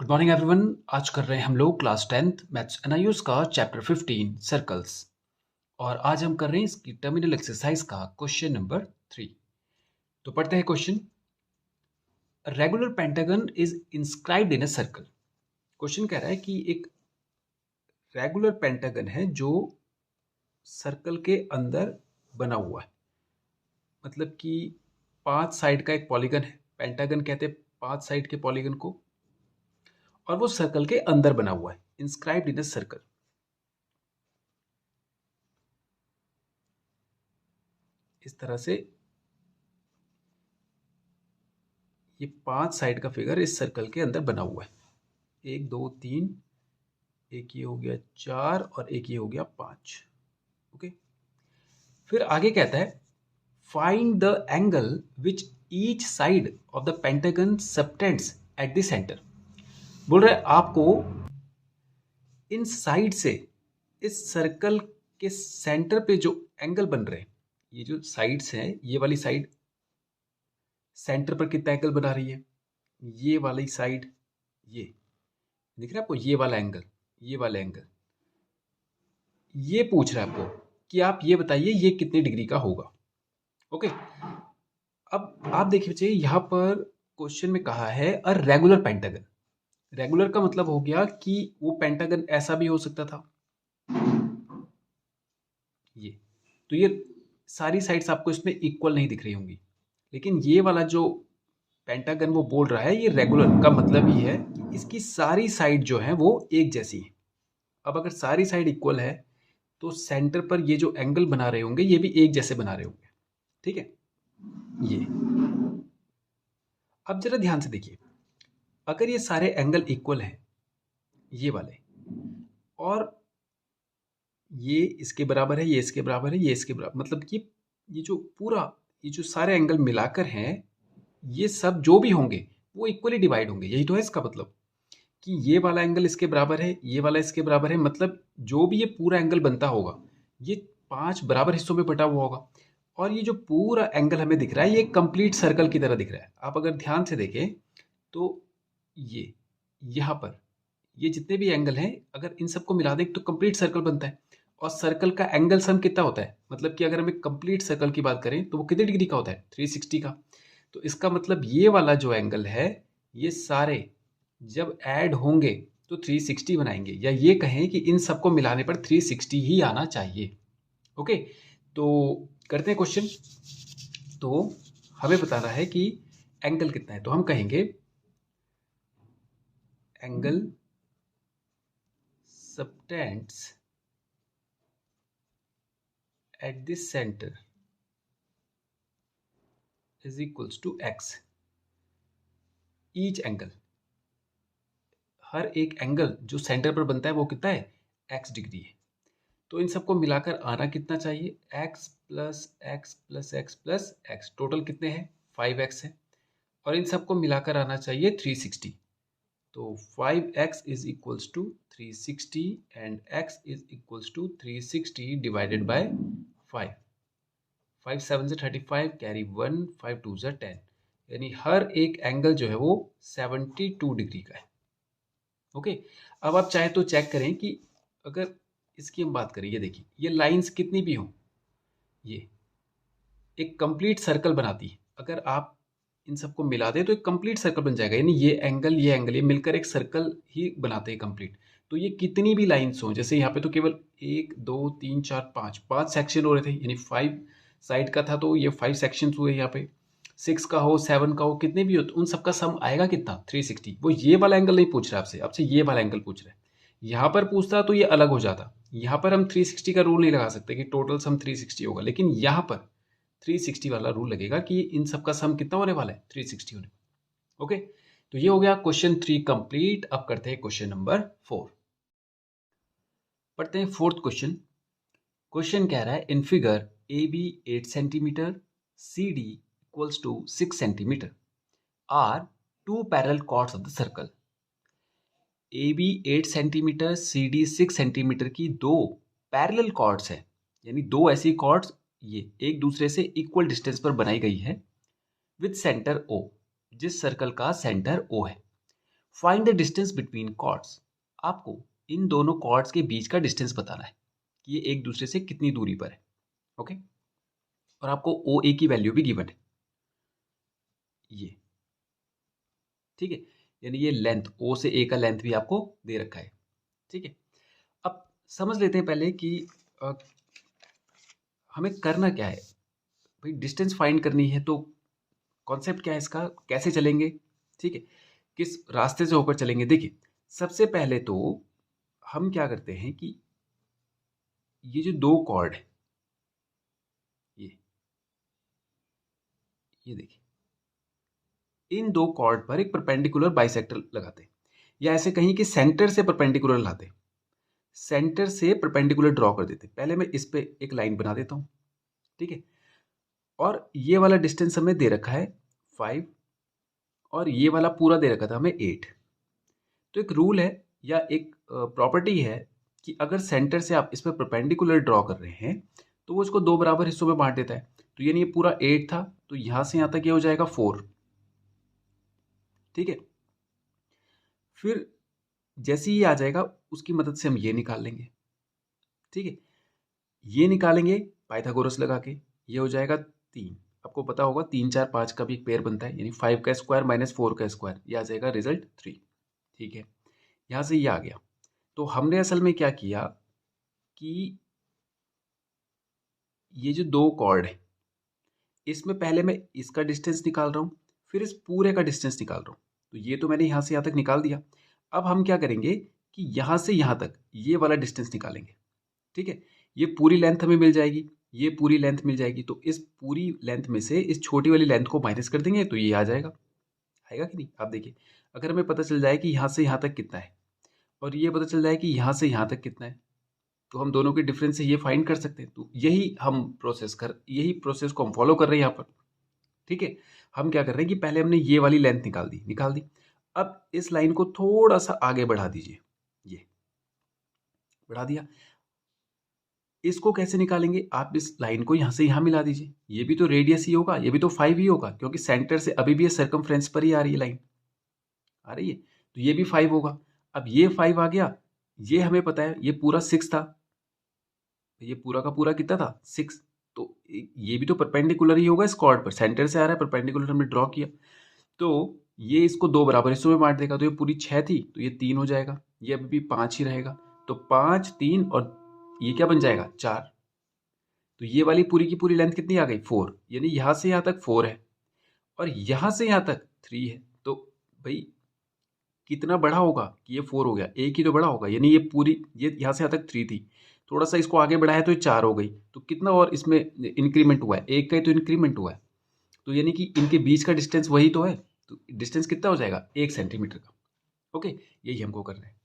Good morning everyone. आज कर रहे हैं हम लोग क्लास 10th मैथ्स एनआईयूज का चैप्टर 15 सर्कल्स। और आज हम कर रहे हैं इसकी टर्मिनल एक्सरसाइज का क्वेश्चन नंबर 3। तो पढ़ते हैं question. Regular pentagon is inscribed in a circle. Question कह रहा है कि एक रेगुलर पेंटागन है जो सर्कल के अंदर बना हुआ है, मतलब कि 5 साइड का एक पॉलीगन है। पेंटागन कहते हैं 5 साइड के पॉलीगन को, और वो सर्कल के अंदर बना हुआ है, इंस्क्राइब्ड इन अ सर्कल। इस तरह से ये 5 साइड का फिगर इस सर्कल के अंदर बना हुआ है। 1 2 3, एक ये हो गया 4 और एक ये हो गया 5। ओके, फिर आगे कहता है find the angle which each side of the pentagon subtends at the centre. बोल रहा है आपको इन साइड से इस सर्कल के सेंटर पे जो एंगल बन रहे हैं, ये जो साइड्स हैं, ये वाली साइड सेंटर पर कितना एंगल बना रही है, ये वाली साइड, ये दिख रहा है आपको, ये वाला एंगल, ये वाला एंगल, ये पूछ रहा है आपको कि आप ये बताइए ये कितने डिग्री का होगा। ओके, अब आप देखिए बच्चे, यहां पर क्वेश्चन में कहा है अ रेगुलर पेंटागन। रेगुलर का मतलब हो गया कि वो पेंटागन ऐसा भी हो सकता था, ये तो ये सारी साइड्स आपको इसमें इक्वल नहीं दिख रही होंगी, लेकिन ये वाला जो पेंटागन वो बोल रहा है, ये रेगुलर का मतलब ही है कि इसकी सारी साइड जो है वो एक जैसी है। अब अगर सारी साइड इक्वल है तो सेंटर पर ये जो एंगल बना रहे होंगे ये भी एक जैसे बना रहे होंगे। ठीक है, ये अब जरा ध्यान से देखिए, अगर ये सारे एंगल इक्वल हैं, ये वाले, और ये इसके बराबर है, ये इसके बराबर है, ये इसके बराबर, मतलब कि ये जो पूरा, ये जो सारे एंगल मिलाकर हैं, ये सब जो भी होंगे वो इक्वली डिवाइड होंगे। यही तो है इसका मतलब कि ये वाला एंगल इसके बराबर है, ये वाला इसके बराबर है, मतलब जो भी ये पूरा एंगल बनता होगा ये 5 बराबर हिस्सों में बटा हुआ होगा। और ये जो पूरा एंगल हमें दिख रहा है ये कंप्लीट सर्कल की तरह दिख रहा है। आप अगर ध्यान से देखें तो ये यहाँ पर ये जितने भी एंगल हैं, अगर इन सबको मिला दें तो कंप्लीट सर्कल बनता है। और सर्कल का एंगल सम कितना होता है, मतलब कि अगर हम एक कंप्लीट सर्कल की बात करें तो वो कितने डिग्री का होता है, 360 का। तो इसका मतलब ये वाला जो एंगल है, ये सारे जब ऐड होंगे तो 360 बनाएंगे, या ये कहें कि इन सबको मिलाने पर 360 ही आना चाहिए। ओके, तो करते हैं क्वेश्चन। तो हमें बताना है कि एंगल कितना है, तो हम कहेंगे angle subtends at this center is equals to x। Each angle, हर एक एंगल जो सेंटर पर बनता है वो कितना है, x डिग्री है। तो इन सबको मिलाकर आना कितना चाहिए, x plus x plus x plus x, total कितने हैं 5x है। और इन सबको मिलाकर आना चाहिए 360। तो 5x is equals to 360 and x is equals to 360 divided by 5। 5 7 से 35, कैरी 1, 5 2 से 10, यानी हर एक एंगल जो है वो 72 डिग्री का है। ओके, अब आप चाहे तो चेक करें कि अगर इसकी हम बात करें, ये देखिए ये लाइंस कितनी भी हों, ये एक कंप्लीट सर्कल बनाती है। अगर आप इन सबको मिला दें तो एक कंप्लीट सर्कल बन जाएगा, यानी ये एंगल ये मिलकर एक सर्कल ही बनाते हैं कंप्लीट। तो ये कितनी भी लाइंस हों, जैसे यहाँ पे तो केवल 1 2 3 4 5 सेक्शन हो रहे थे, यानी 5 साइड का था तो ये 5 सेक्शंस हुए। यहाँ पे 6 का हो, 7 का हो, कितने भी हो, तो उन सबका सम आएगा कितना, 360। वो ये वाला एंगल नहीं पूछ रहा आपसे, आपसे ये वाला एंगल पूछ रहा है। यहाँ पर पूछता तो ये अलग हो जाता, यहाँ पर हम 360 का रूल नहीं लगा सकते कि टोटल सम 360 होगा, लेकिन यहाँ पर 360 वाला रूल लगेगा कि इन सबका सम कितना होने वाला है, 360 होने। ओके, तो ये हो गया क्वेश्चन 3 कंप्लीट। अब करते हैं क्वेश्चन नंबर 4। पढ़ते हैं फोर्थ क्वेश्चन। क्वेश्चन कह रहा है in figure A B 8 centimetre, C D equals to 6 centimetre are two parallel chords of the circle. A B 8 centimetre, C D 6 centimetre की दो पैरेलल कॉर्ड्स है, यानी दो ऐसी कॉर्ड्स ये एक दूसरे से इक्वल डिस्टेंस पर बनाई गई है विद सेंटर ओ, जिस सर्कल का सेंटर ओ है। Find the distance between chords. आपको इन दोनों कॉर्ड्स के बीच का डिस्टेंस बताना है कि ये एक दूसरे से कितनी दूरी पर है। ओके, और आपको ओ ए की वैल्यू भी गिवन है, ये ठीक है, यानी ये लेंथ ओ से ए का लेंथ भी आपको दे रखा है। ठीक है, अब समझ लेते हैं पहले कि अ, हमें करना क्या है। भाई डिस्टेंस फाइंड करनी है तो कॉन्सेप्ट क्या है इसका, कैसे चलेंगे, ठीक है, किस रास्ते से होकर चलेंगे। देखिए सबसे पहले तो हम क्या करते हैं कि ये जो दो कॉर्ड है, ये देखिए इन दो कॉर्ड पर एक परपेंडिकुलर बाइसेक्टर लगाते हैं, या ऐसे कहीं कि सेंटर से परपेंडिकुलर लाते हैं, सेंटर से परपेंडिकुलर ड्रॉ कर देते हैं। पहले मैं इस पे एक लाइन बना देता हूं, ठीक है, और ये वाला डिस्टेंस हमें दे रखा है 5 और ये वाला पूरा दे रखा था हमें 8। तो एक रूल है या एक प्रॉपर्टी है कि अगर सेंटर से आप इस पर परपेंडिकुलर ड्रॉ कर रहे हैं तो वो इसको दो बराबर हिस्सों में बांट देता है। तो यानी ये पूरा 8 था, तो यहां से यहां तक ये हो जाएगा 4। ठीक है, फिर जैसे ही ये आ जाएगा उसकी मदद से हम ये निकाल लेंगे। ठीक है, ये निकालेंगे पाइथागोरस लगा के, ये हो जाएगा 3। आपको पता होगा 3 4 5 का भी एक पेयर बनता है, यानी 5 का स्क्वायर माइनस 4 का स्क्वायर, ये आ जाएगा रिजल्ट 3। ठीक है, यहां से ये आ गया। तो हमने असल में क्या किया कि ये जो दो कॉर्ड है इसमें पहले मैं इसका डिस्टेंस निकाल रहा हूँ, फिर इस पूरे का डिस्टेंस निकाल रहा हूँ। तो ये तो मैंने यहाँ से यहाँ तक निकाल दिया। अब हम क्या करेंगे कि यहाँ से यहाँ तक ये वाला डिस्टेंस निकालेंगे। ठीक है, ये पूरी लेंथ हमें मिल जाएगी, ये पूरी लेंथ मिल जाएगी, तो इस पूरी लेंथ में से इस छोटी वाली लेंथ को माइनस कर देंगे तो ये आ जाएगा। आएगा कि नहीं, आप देखिए अगर हमें पता चल जाए कि यहाँ से यहाँ तक कितना है और ये पता चल जाए कि यहाँ से यहाँ तक कितना है, तो हम दोनों के डिफरेंस से ये फाइंड कर सकते हैं। तो यही प्रोसेस को हम फॉलो कर रहे हैं यहाँ पर। ठीक है, हम क्या कर रहे हैं कि पहले हमने ये वाली लेंथ निकाल दी। अब इस लाइन को थोड़ा सा आगे बढ़ा दीजिए, ये बढ़ा दिया। इसको कैसे निकालेंगे, आप इस लाइन को यहां से यहां मिला दीजिए, ये भी तो रेडियस ही होगा, ये भी तो 5 ही होगा, क्योंकि सेंटर से अभी भी ये सर्कमफ्रेंस पर ही आ रही है लाइन, आ रही है, तो ये भी 5 होगा। अब ये 5 आ गया, ये हमें पता है ये पूरा 6 था, ये पूरा का पूरा कितना था 6। तो ये भी तो परपेंडिकुलर ही होगा इस कॉर्ड पर, सेंटर से आ रहा है, परपेंडिकुलर हमने ड्रॉ किया, तो ये इसको दो बराबर हिस्सों में बांट देगा। तो ये पूरी 6 थी तो ये 3 हो जाएगा, ये अभी भी 5 ही रहेगा। तो 5 3 और ये क्या बन जाएगा 4। तो ये वाली पूरी की पूरी लेंथ कितनी आ गई 4, यानी यहां से यहां तक 4 है और यहां से यहां तक 3 है। तो भाई कितना बड़ा होगा कि ये 4 हो गया, एक ही तो बड़ा होगा, यानी ये पूरी ये यहां से यहां तक 3 थी, थोड़ा सा इसको आगे बढ़ाया तो ये 4 हो गई। तो कितना और इसमें इंक्रीमेंट हुआ है, एक का ही तो इंक्रीमेंट हुआ है, तो यानी कि इनके बीच का डिस्टेंस वही तो है। तो डिस्टेंस कितना हो जाएगा 1 सेंटीमीटर का। ओके, यही हमको करना है।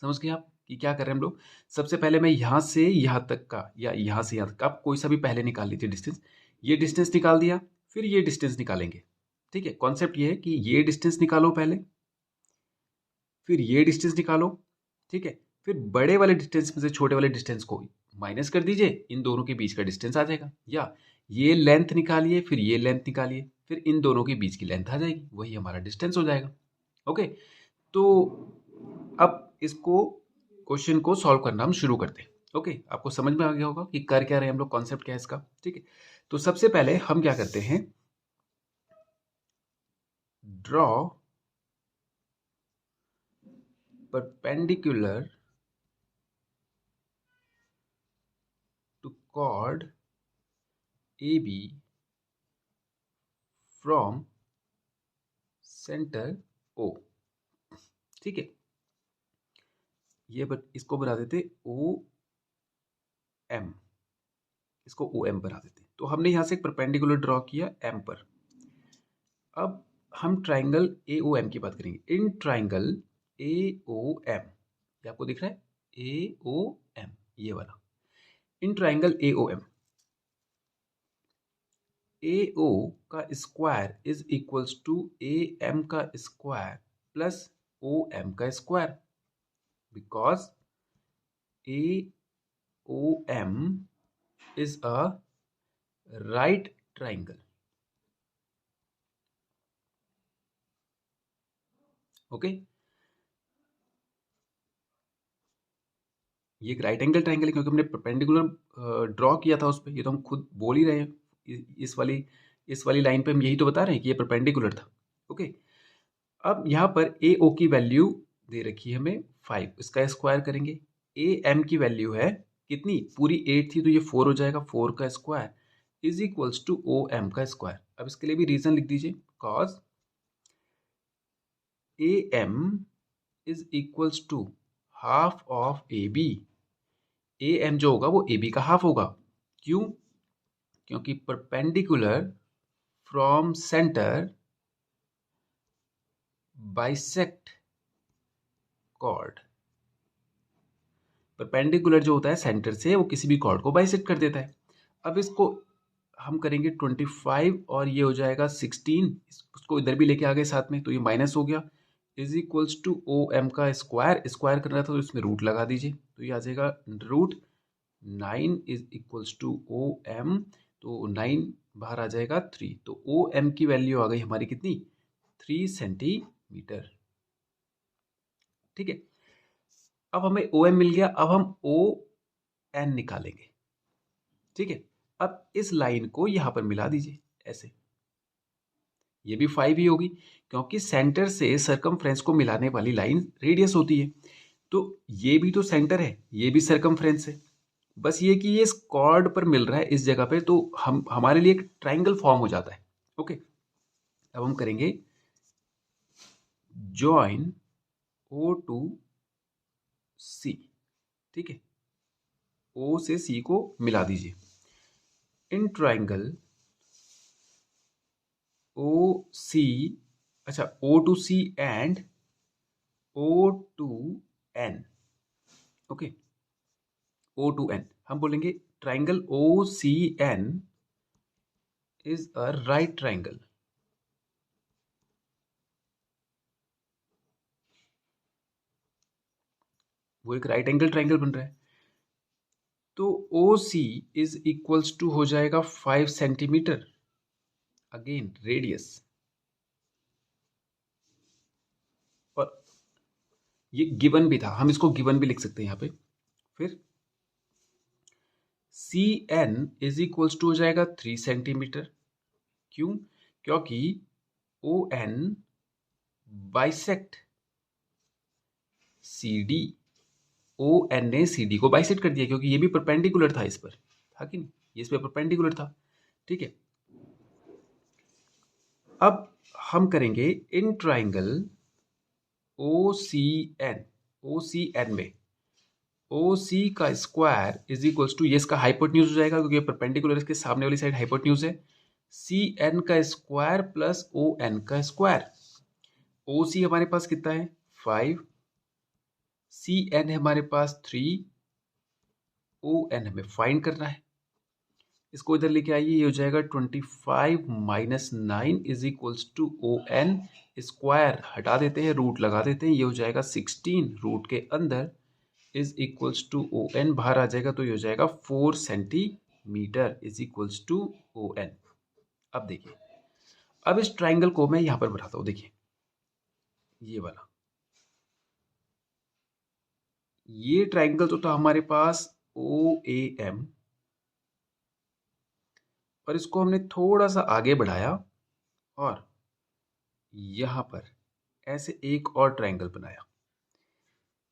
समझ गए आप कि क्या कर रहे हैं हम लोग। सबसे पहले मैं यहाँ से यहाँ तक का या यहाँ से यहाँ तक का, आप कोई सा भी पहले निकाल लीजिए डिस्टेंस। ये डिस्टेंस निकाल दिया, फिर ये डिस्टेंस निकालेंगे। ठीक है, कॉन्सेप्ट ये है कि ये डिस्टेंस निकालो पहले, फिर ये डिस्टेंस निकालो। ठीक है, फिर बड़े वाले डिस्टेंस में से छोटे वाले डिस्टेंस को माइनस कर दीजिए, इन दोनों के बीच का डिस्टेंस आ जाएगा। या ये लेंथ निकालिए, फिर ये लेंथ निकालिए, फिर इन दोनों के बीच की लेंथ आ जाएगी, वही हमारा डिस्टेंस हो जाएगा। ओके, तो अब इसको क्वेश्चन को सॉल्व करना हम शुरू करते हैं। ओके, आपको समझ में आ गया होगा कि कर क्या रहे हैं हम लोग, कॉन्सेप्ट क्या है इसका। ठीक है, तो सबसे पहले हम क्या करते हैं, draw perpendicular to chord A B from centre O. ठीक है, इसको बना देते ओ एम, इसको ओ एम बना देते। तो हमने यहां से एक परपेंडिकुलर ड्रॉ किया एम पर। अब हम ट्राइंगल ए ओ एम की बात करेंगे। In triangle A O M, ये आपको दिख रहा है ए ओ एम, ये वाला in triangle A O M, A O का square is equals to A M का स्क्वायर प्लस ओ एम का square, because A O M is a right triangle. Okay, ये एक राइट एंगल ट्राइंगल है क्योंकि हमने परपेंडिकुलर ड्रॉ किया था उस पर। ये तो हम खुद बोल ही रहे हैं, इस वाली लाइन पे हम यही तो बता रहे हैं कि ये परपेंडिकुलर था। ओके, अब यहाँ पर ए ओ की वैल्यू दे रखी है हमें 5, इसका स्क्वायर करेंगे। ए एम की वैल्यू है कितनी, पूरी 8 थी तो ये 4 हो जाएगा, 4 का square is equals to O M का स्क्वायर। अब इसके लिए भी रीजन लिख दीजिए, cause A M is equals to half of A B. A M जो होगा वो ए बी का हाफ होगा। क्यों? क्योंकि perpendicular from centre bisect chord. Perpendicular जो होता है सेंटर से वो किसी भी कॉर्ड को बाइसेक्ट कर देता है। अब इसको हम करेंगे 25 और ये हो जाएगा 16, उसको इधर भी लेके आ गए साथ में तो ये माइनस हो गया, is equals to O M का स्क्वायर। स्क्वायर करना था तो इसमें रूट लगा दीजिए, तो ये आ जाएगा root 9 is equals to O M, तो 9 बाहर आ जाएगा 3, तो ओ एम की वैल्यू आ गई हमारी कितनी, 3 सेंटीमीटर। ठीक है, अब हमें ओ एम मिल गया, अब हम ओ एन निकालेंगे। ठीक है, अब इस लाइन को यहां पर मिला दीजिए ऐसे, ये भी 5 ही होगी क्योंकि सेंटर से सरकमफ्रेंस को मिलाने वाली लाइन रेडियस होती है। तो ये भी तो सेंटर है, ये भी सरकमफ्रेंस है, बस ये कि ये इस कॉर्ड पर मिल रहा है इस जगह पे, तो हम हमारे लिए एक ट्राइंगल फॉर्म हो जाता है। ओके, अब हम करेंगे जॉइन ओ टू सी। ठीक है, ओ से सी को मिला दीजिए इन ट्राइंगल ओ सी, अच्छा O to C and O to N. Okay, O to N हम बोलेंगे triangle O C N is a right triangle. वो एक राइट एंगल ट्राइंगल बन रहा है, तो O C is equals to हो जाएगा 5 सेंटीमीटर, अगेन रेडियस, और ये गिवन भी था, हम इसको गिवन भी लिख सकते हैं यहाँ पे। फिर C N is equals to हो जाएगा 3 सेंटीमीटर। क्यों? क्योंकि O N bisect C D, O N ने सी डी को बाइसेक्ट कर दिया क्योंकि ये भी परपेंडिकुलर था इस पर, था कि नहीं, ये इस पर परपेंडिकुलर था। ठीक है, अब हम करेंगे in triangle O C N, O C N में ओ सी का स्क्वायर इज इक्वल्स टू, ये इसका हाइपोटेन्यूज हो जाएगा क्योंकि परपेंडिकुलर इसके सामने वाली साइड हाइपोटेन्यूज है, सी एन का स्क्वायर प्लस ओ एन का स्क्वायर। ओ सी हमारे पास कितना है 5, सी एन है हमारे पास 3, ओ एन हमें फाइंड करना है। इसको इधर लेके आइए, ये हो जाएगा 25 minus 9 is equals to O N, square हटा देते हैं, रूट लगा देते हैं, ये हो जाएगा 16 रूट के अंदर is equals to O N, बाहर आ जाएगा तो ये हो जाएगा 4 centimetre is equals to O N. अब देखिए, अब इस ट्राइंगल को मैं यहां पर बनाता हूं, देखिए ये वाला, ये ट्राइंगल तो था हमारे पास ओ ए एम, और इसको हमने थोड़ा सा आगे बढ़ाया और यहां पर ऐसे एक और ट्राइंगल बनाया।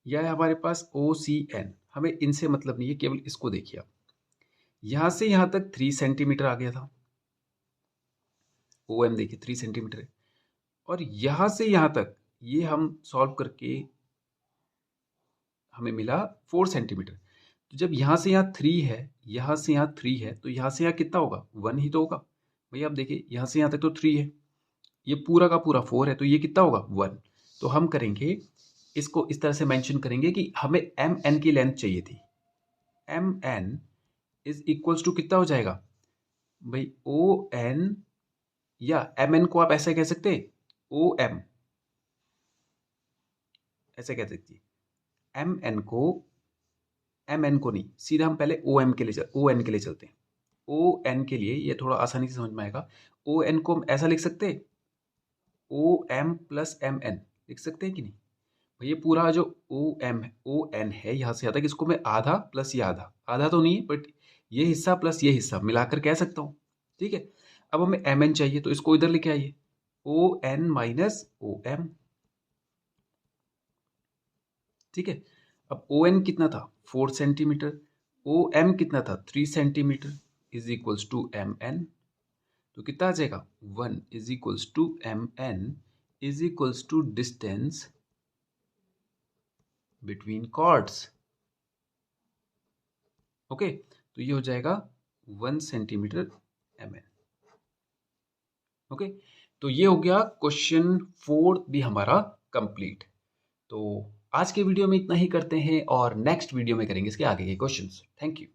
यह है हमारे पास ओ सी एन, हमें इनसे मतलब नहीं है, केवल इसको देखिए आप, यहां से यहां तक 3 सेंटीमीटर आ गया था, ओ एम देखिए 3 सेंटीमीटर है, और यहां से यहां तक ये हम सॉल्व करके हमें मिला 4 सेंटीमीटर। तो जब यहां से यहाँ 3 है, यहां से यहाँ 3 है, तो यहां से यहाँ कितना होगा 1 ही तो होगा। भैया आप देखिए यहां से यहां तक तो 3 है, ये पूरा का पूरा 4 है, तो ये कितना होगा 1। तो हम करेंगे इसको इस तरह से मेंशन करेंगे कि हमें एम एन की लेंथ चाहिए थी, M N is equals to कितना हो जाएगा भाई ओ एन, या एम एन को आप ऐसे कह सकते हैं ओ एम, ऐसे कह सकती है एम एन को नहीं, सीधा हम पहले ओ एम के लिए ओ एन के लिए चलते हैं। ओ एन के लिए ये थोड़ा आसानी से समझ में आएगा, ओ एन को हम ऐसा लिख सकते हैं O M plus M N, लिख सकते हैं कि नहीं भाई? ये पूरा जो ओ एन है यहाँ से आता है कि इसको मैं आधा प्लस ये आधा, आधा तो नहीं है बट ये हिस्सा प्लस ये हिस्सा मिलाकर कह सकता हूँ। ठीक है, अब हमें एम एन चाहिए तो इसको इधर लेके आइए, O N minus O M. ठीक है, अब ओ एन कितना था 4 सेंटीमीटर, ओ एम कितना था 3 centimetre, is equals to M N. तो कितना आ जाएगा 1 is equals to M N is equals to distance between chords. Okay, तो ये हो जाएगा 1 सेंटीमीटर एम एन। ओके, तो ये हो गया क्वेश्चन 4 भी हमारा कंप्लीट। तो आज के वीडियो में इतना ही करते हैं और नेक्स्ट वीडियो में करेंगे इसके आगे के क्वेश्चंस। Thank you.